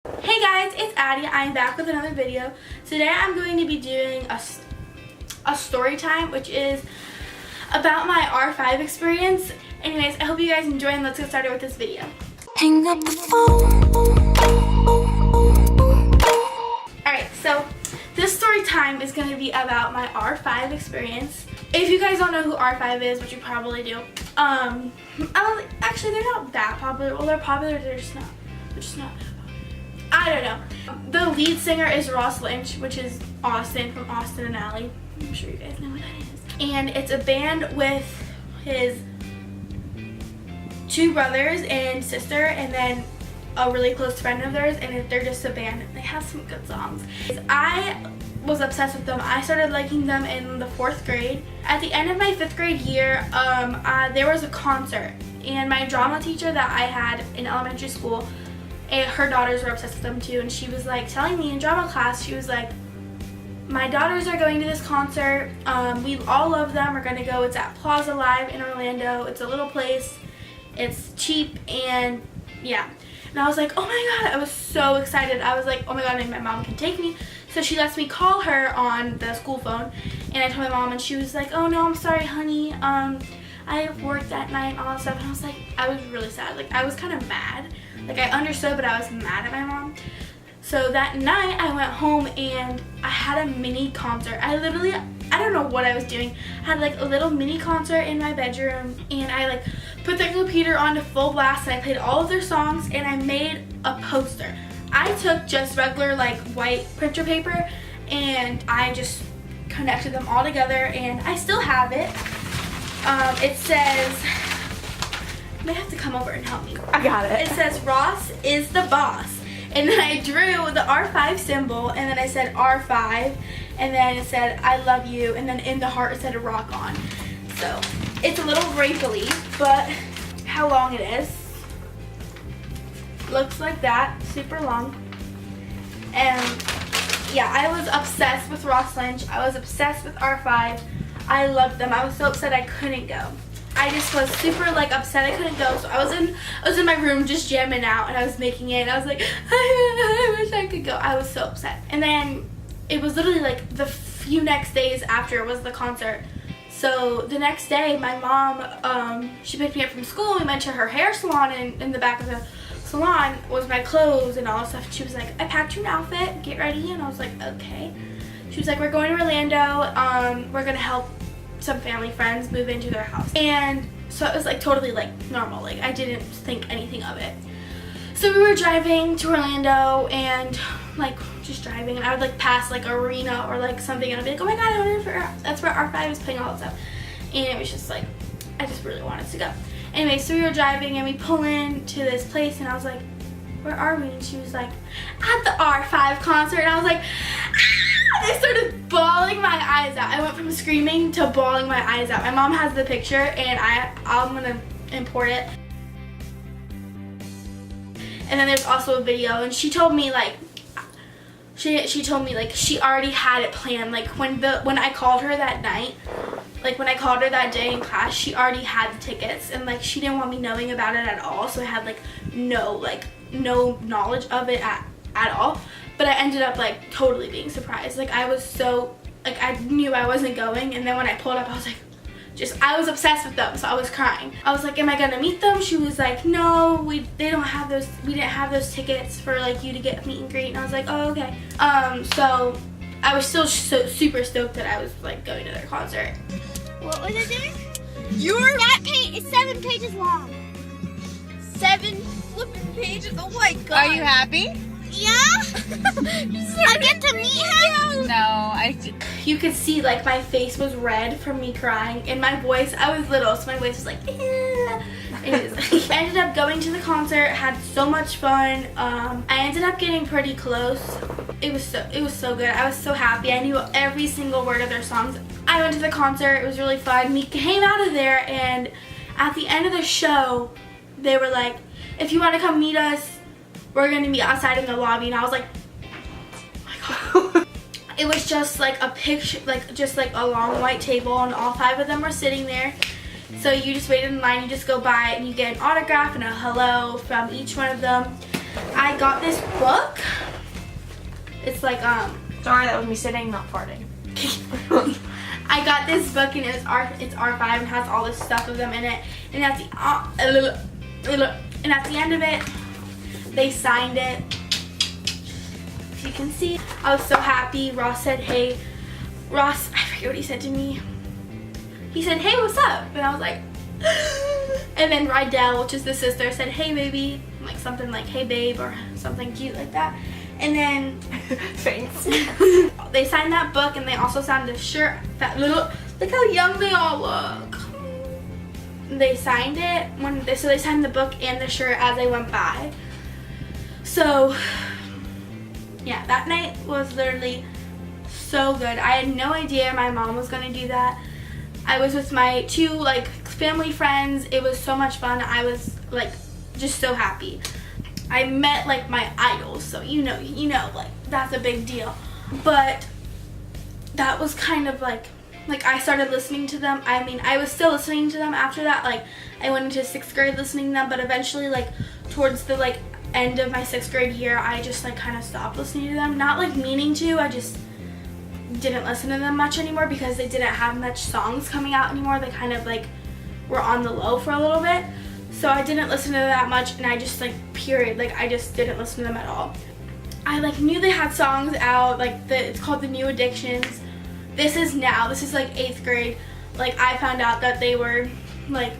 Hey guys, it's Addie. I'm back with another video. Today I'm going to be doing a story time, which is about my R5 experience. Anyways, I hope you guys enjoy and let's get started with this video. Hang up the phone. Alright, so this story time is going to be about my R5 experience. If you guys don't know who R5 is, which you probably do, actually they're not that popular. Well, they're popular, they're just not. I don't know. The lead singer is Ross Lynch, which is Austin from Austin and Ally. I'm sure you guys know what that is. And it's a band with his two brothers and sister, and then a really close friend of theirs, and they're just a band. They have some good songs. I was obsessed with them. I started liking them in the 4th grade. At the end of my 5th grade year, there was a concert, and my drama teacher that I had in elementary school, and her daughters were obsessed with them too, and she was like telling me in drama class, she was like, my daughters are going to this concert, we all love them, we're gonna go, it's at Plaza Live in Orlando, it's a little place, it's cheap, and yeah. And I was like, oh my god, I was so excited. I was like, oh my god, maybe my mom can take me. So she lets me call her on the school phone, and I told my mom, and she was like, oh no, I'm sorry honey, I worked that night and all that stuff. And I was like, I was really sad. Like, I was kind of mad. Like, I understood, but I was mad at my mom. So that night, I went home and I had a mini concert. I don't know what I was doing. I had like a little mini concert in my bedroom, and I like put their computer on to full blast, and I played all of their songs, and I made a poster. I took just regular like white printer paper, and I just connected them all together, and I still have it. It says, you might have to come over and help me. I got it. It says, Ross is the boss. And then I drew the R5 symbol, and then I said R5, and then it said, I love you, and then in the heart it said rock on. So, it's a little wrinkly, but how long it is. Looks like that, super long. And yeah, I was obsessed with Ross Lynch. I was obsessed with R5. I loved them. I was so upset I couldn't go. I just was super like upset I couldn't go. So I was in my room just jamming out, and I was making it, and I was like, I wish I could go. I was so upset. And then it was literally like the few next days after it was the concert. So the next day, my mom, she picked me up from school. We went to her hair salon, and in the back of the salon was my clothes and all that stuff. She was like, I packed your outfit, get ready. And I was like, okay. She was like, we're going to Orlando, we're gonna help some family friends move into their house. And so it was like totally like normal, like I didn't think anything of it. So we were driving to Orlando, and like just driving, and I would like pass like arena or like something, and I'd be like, oh my god, I wonder if that's where R5 is playing, all that stuff. And it was just like, I just really wanted to go. Anyway, so we were driving, and we pull into this place, and I was like, where are we? And she was like, at the R5 concert. And I was like, ah! I started bawling my eyes out. I went from screaming to bawling my eyes out. My mom has the picture, and I'm gonna import it. And then there's also a video, and she told me like, she told me like she already had it planned. Like when I called her that night, like when I called her that day in class, she already had the tickets, and like she didn't want me knowing about it at all. So I had like no knowledge of it at all. But I ended up like totally being surprised. Like I was so, like I knew I wasn't going, and then when I pulled up, I was like, I was obsessed with them, so I was crying. I was like, am I gonna meet them? She was like, no, we didn't have those tickets for like you to get a meet and greet. And I was like, oh, okay. So I was still so super stoked that I was like going to their concert. What was it doing? That page is 7 pages long. 7 flipping pages. Oh my god. Are you happy? Yeah. I get to meet him. No, You could see like my face was red from me crying, and my voice, I was little, so my voice was like, eh. I ended up going to the concert, had so much fun. I ended up getting pretty close. It was so good. I was so happy. I knew every single word of their songs. I went to the concert. It was really fun. We came out of there, and at the end of the show, they were like, if you want to come meet us, we're going to meet outside in the lobby. And I was like, oh my god. It was just like a picture, like just like a long white table, and all 5 of them were sitting there. So you just wait in line, you just go by, and you get an autograph and a hello from each one of them. I got this book. It's like Sorry, that was me sitting, not farting. I got this book and it's R5 and has all this stuff of them in it. And at the end of it, they signed it. If you can see, I was so happy. Ross said, "Hey," I forget what he said to me. He said, "Hey, what's up?" And I was like, and then Rydell, which is the sister, said, "Hey, baby," like something like, "Hey, babe," or something cute like that. And then Thanks. they signed that book, and they also signed a shirt. That little, look how young they all look. They signed it so they signed the book and the shirt as they went by. So yeah, that night was literally so good. I had no idea my mom was gonna do that. I was with my two like family friends. It was so much fun. I was like just so happy. I met like my idols, so you know, like that's a big deal. But that was kind of like I started listening to them. I mean, I was still listening to them after that. Like I went into 6th grade listening to them, but eventually like towards the like end of my 6th grade year, I just like kind of stopped listening to them. Not like meaning to, I just didn't listen to them much anymore because they didn't have much songs coming out anymore. They kind of like were on the low for a little bit. So I didn't listen to them that much, and I just like I just didn't listen to them at all. I like knew they had songs out, like it's called The New Addictions. This is like 8th grade. Like I found out that they were like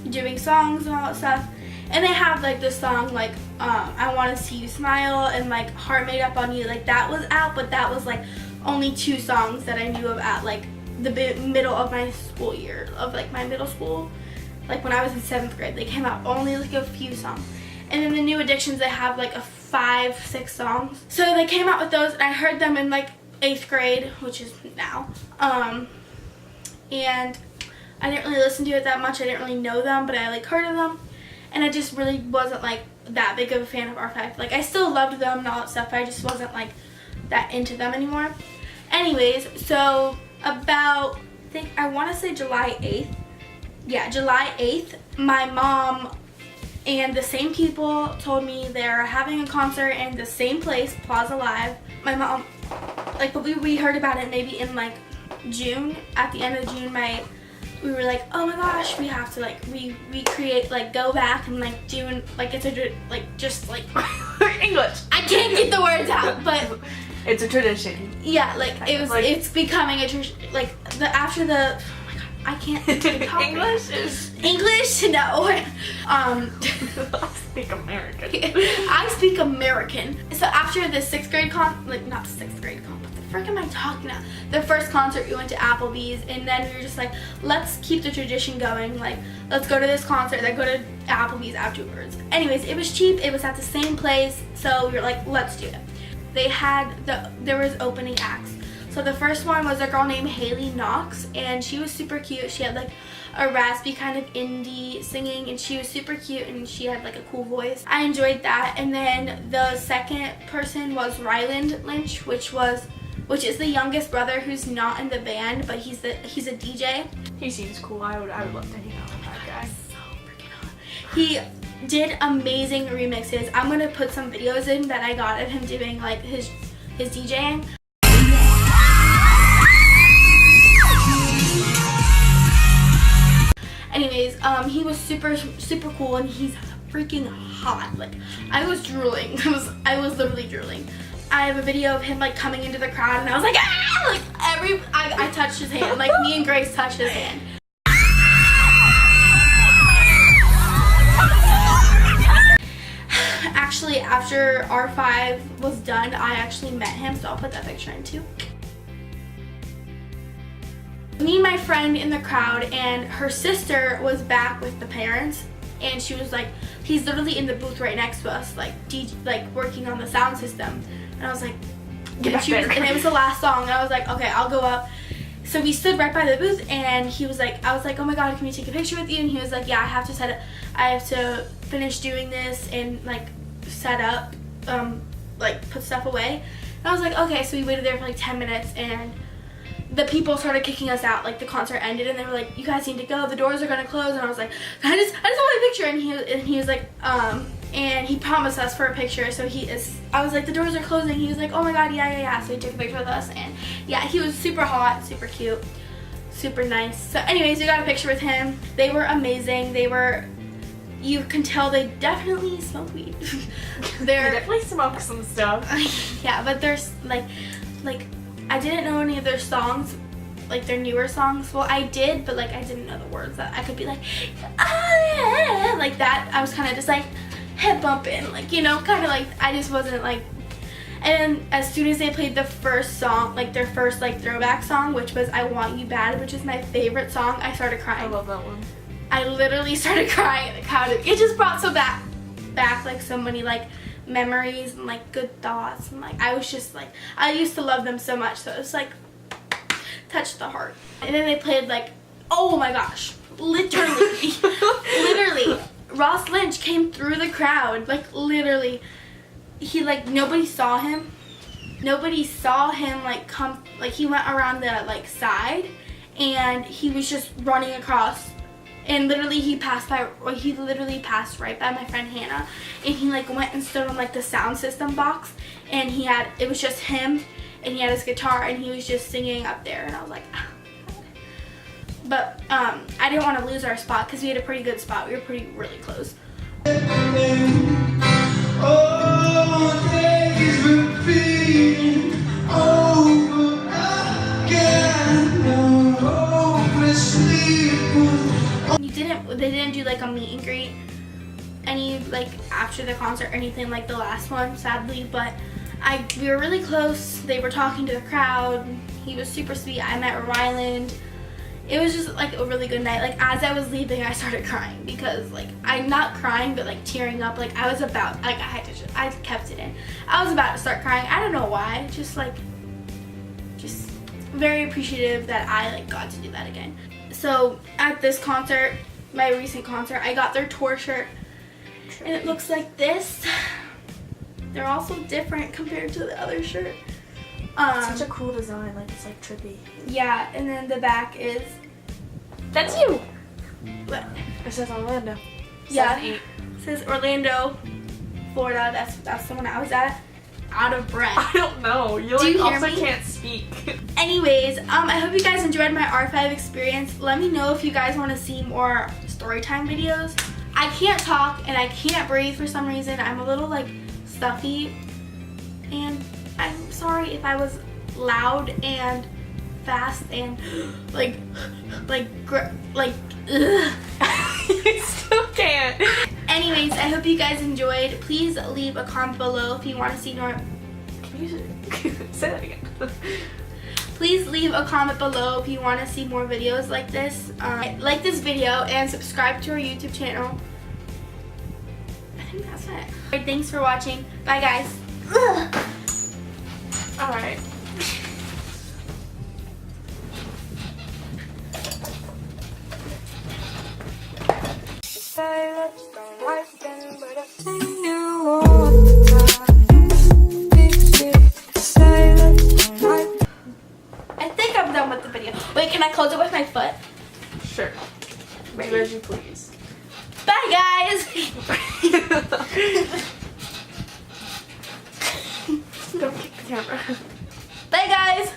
doing songs and all that stuff. And they have like this song like I Want to See You Smile and like Heart Made Up on You. Like that was out, but that was like only 2 songs that I knew of at like the middle of my school year, of like my middle school. Like when I was in 7th grade, they came out only like a few songs. And then the New Addictions, they have like a 5-6 songs. So they came out with those, and I heard them in like 8th grade, which is now. And I didn't really listen to it that much. I didn't really know them, but I like heard of them. And I just really wasn't like that big of a fan of R5. Like I still loved them and all that stuff, but I just wasn't like that into them anymore. Anyways, so about, I want to say July 8th. Yeah, July 8th, my mom and the same people told me they're having a concert in the same place, Plaza Live. My mom, like, but we heard about it maybe in like June. At the end of June, we were like, oh my gosh, we have to like recreate, like go back and like do, like it's a, like just like English. I can't get the words out, but it's a tradition. Yeah, like it's becoming a tradition. Like after the, oh my god, I can't talk English right is English. No. I speak American. I speak American. So after the 6th grade not 6th grade what the frick am I talking about? The first concert, we went to Applebee's, and then we were just like, let's keep the tradition going. Like, let's go to this concert, then go to Applebee's afterwards. Anyways, it was cheap. It was at the same place, so we were like, let's do it. There was opening acts. So the first one was a girl named Haley Knox, and she was super cute. She had like a raspy kind of indie singing, and she was super cute, and she had like a cool voice. I enjoyed that. And then the second person was Ryland Lynch, which is the youngest brother who's not in the band, but he's a DJ. He seems cool. I would love to hang out with that guy. So freaking hot. He did amazing remixes. I'm gonna put some videos in that I got of him doing like his DJing. Anyways, he was super cool, and he's freaking hot. Like I was drooling. I was literally drooling. I have a video of him like coming into the crowd, and I was like, ah! Like I touched his hand. Like me and Grace touched his hand. Actually, after R5 was done, I actually met him, so I'll put that picture in too. Me and my friend in the crowd, and her sister was back with the parents, and she was like, he's literally in the booth right next to us, like working on the sound system. And I was like, and it was the last song, and I was like, okay, I'll go up. So we stood right by the booth, and he was like, I was like, oh my god, can we take a picture with you? And he was like, yeah, I have to finish doing this and like set up, like put stuff away. And I was like, okay. So we waited there for like 10 minutes, and the people started kicking us out. Like the concert ended, and they were like, you guys need to go, the doors are gonna close. And I was like, I just want a picture. And he was like, and he promised us for a picture. So I was like, the doors are closing. He was like, oh my god, yeah. So he took a picture with us, and yeah, he was super hot, super cute, super nice. So anyways, we got a picture with him. They were amazing. You can tell they definitely smoke weed. They definitely smoke some stuff. Yeah, but there's like I didn't know any of their songs, like their newer songs. Well, I did, but like I didn't know the words. That I could be like, ah, yeah, like that. I was kind of just like head bumping, like, you know, kind of like I just wasn't like. And as soon as they played the first song, like their first like throwback song, which was "I Want You Bad," which is my favorite song, I started crying. I love that one. I literally started crying at the couch. It just brought back like so many like memories and like good thoughts, and like I was just like, I used to love them so much, so it was like touched the heart. And then they played like, oh my gosh, literally Ross Lynch came through the crowd, like literally. He like nobody saw him like come, like he went around the like side, and he was just running across. And literally he literally passed right by my friend Hannah, and he like went and stood on like the sound system box, and it was just him, and he had his guitar, and he was just singing up there, and I was like, ah. But I didn't want to lose our spot because we had a pretty good spot. We were really close. They didn't do like a meet and greet like after the concert or anything like the last one, sadly, but we were really close. They were talking to the crowd. He was super sweet. I met Ryland. It was just like a really good night. Like as I was leaving, I started crying because like I'm not crying but like tearing up. Like I was about, like I kept it in. I was about to start crying. I don't know why. Just very appreciative that I like got to do that again. So at this concert, my recent concert, I got their tour shirt, and it looks like this. They're also different compared to the other shirt. It's such a cool design, like it's like trippy. Yeah, and then the back is, that's you. What? It says Orlando. Yeah, 7-8. it says Orlando, Florida. That's the one I was at. Out of breath. I don't know. You like hear also me? can't speak. Anyways, I hope you guys enjoyed my R5 experience. Let me know if you guys want to see more storytime videos. I can't talk and I can't breathe for some reason. I'm a little like stuffy, and I'm sorry if I was loud and fast and like ugh. You still can't. Anyways, I hope you guys enjoyed. Please leave a comment below if you want to see more. Can you say that again? Please leave a comment below if you want to see more videos like this. Like this video and subscribe to our YouTube channel. I think that's it. Alright, thanks for watching. Bye guys. Alright. I think I'm done with the video. Wait, can I close it with my foot? Sure. Do as you please. Bye guys. Don't kick the camera. Bye guys.